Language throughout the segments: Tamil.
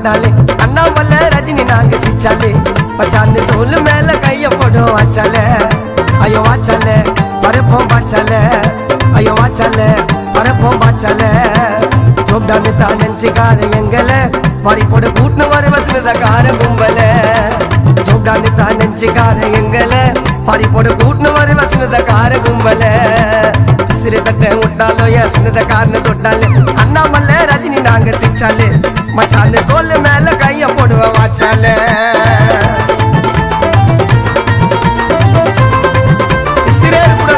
விட்டாலே அண்ணாமலை ரஜினி நாங்க சிச்சாலே மச்சான் தோல் மேல கைய போடும் வாச்சாலே ஐயோ வாச்சாலே பரப்போம் பாச்சாலே ஐயோ வாச்சாலே பரப்போம் பாச்சாலே ஜோப்டான்னு தான் நினைச்சுக்கார எங்களை பறி போட கூட்டு வர வசனதக்கார கும்பல ஜோப்டான்னு தான் நினைச்சுக்கார எங்களை பறி போட கூட்டு வர வசனதக்கார கும்பல சிறு தட்டை விட்டாலோ வசனதக்காரனை தொட்டாலே அண்ணாமலை ரஜினி நாங்க சிச்சாலே மச்சான் தோல் மேல கைய போடுவ வாச்சாலே சிறே கூட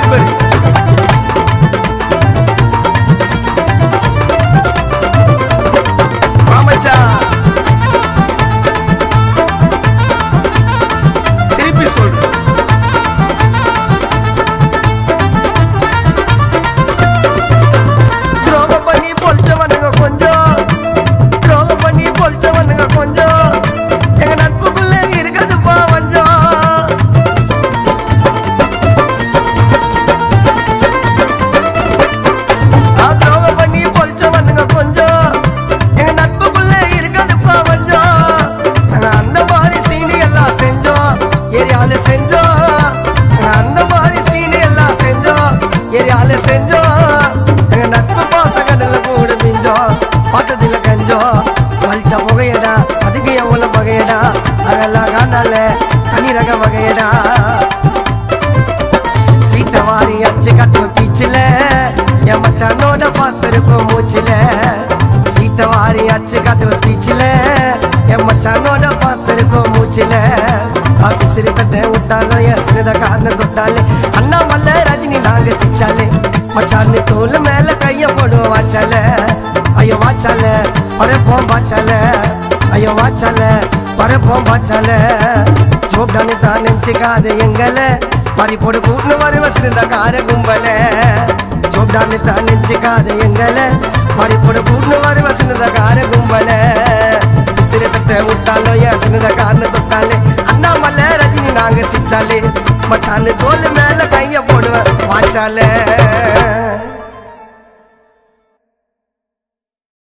திருப்பி சொல்றேன் துரோகம் பண்ணி பொழிச்சவனுங்க கொஞ்சம் துரோகம் பண்ணி பொழிச்சவனுங்க கொஞ்சம் எங்க நட்புக்குள்ள இருக்குதுப்பா வஞ்சம் துரோகம் பண்ணி பொழிச்சவனுங்க கொஞ்சம் எங்க நட்புக்குள்ள இருக்குதுப்பா வஞ்சம் நாங்க அந்த மாதிரி சீனி எல்லாம் செஞ்சோம் ஏரியால செஞ்சோம் அந்த மாதிரி சீனி எல்லாம் செஞ்சோம் ஏரியால செஞ்சோம் எங்க நட்பு பாசகடல கூட மிஞ்சோம் பார்த்ததில்ல கஞ்சோம் வலிச்ச புகையடா அதுக்கு எவ்வளவு வகையடா அதெல்லாம் காணால தனி ரக வகையடா சீட்ட வாரி அச்சு கட்டுவ பீச்சில என் மச்சானோட பாசம் இருக்கும் மூச்சில சீட்ட வாரி அச்சு கட்டுவ பீச்சில என் மச்சானோட பாசம் இருக்கும் மூச்சில சிறு தட்டை விட்டாலோ சிறுதக்காரனை தொட்டாலே அண்ணாமலை ரஜினி நாங்க சிச்சாலே மச்சான் தோல் மேல கைய போடுவோம் வாச்சாலே ஐயோ வாச்சாலே பரப்போம் பாச்சாலே ஐயோ வாச்சாலே பரப்போம் பாச்சாலே ஜோப்டான்னு தான் நினைச்சுக்காது எங்களை பறி போடு கூட்டு வர வசனதக்கார கும்பல ஜோப்டான்னு தான் நினைச்சுக்காது எங்களை பறி போடு கூட்டு வர வசனதக்கார கும்பல சிறு தட்டை விட்டாலோ வசனதக்காரனை தொட்டாலே அண்ணாமலை ரஜினி நாங்க சிச்சாலே மச்சான் தோல் மேல கைய போடுவேன் வாச்சாலே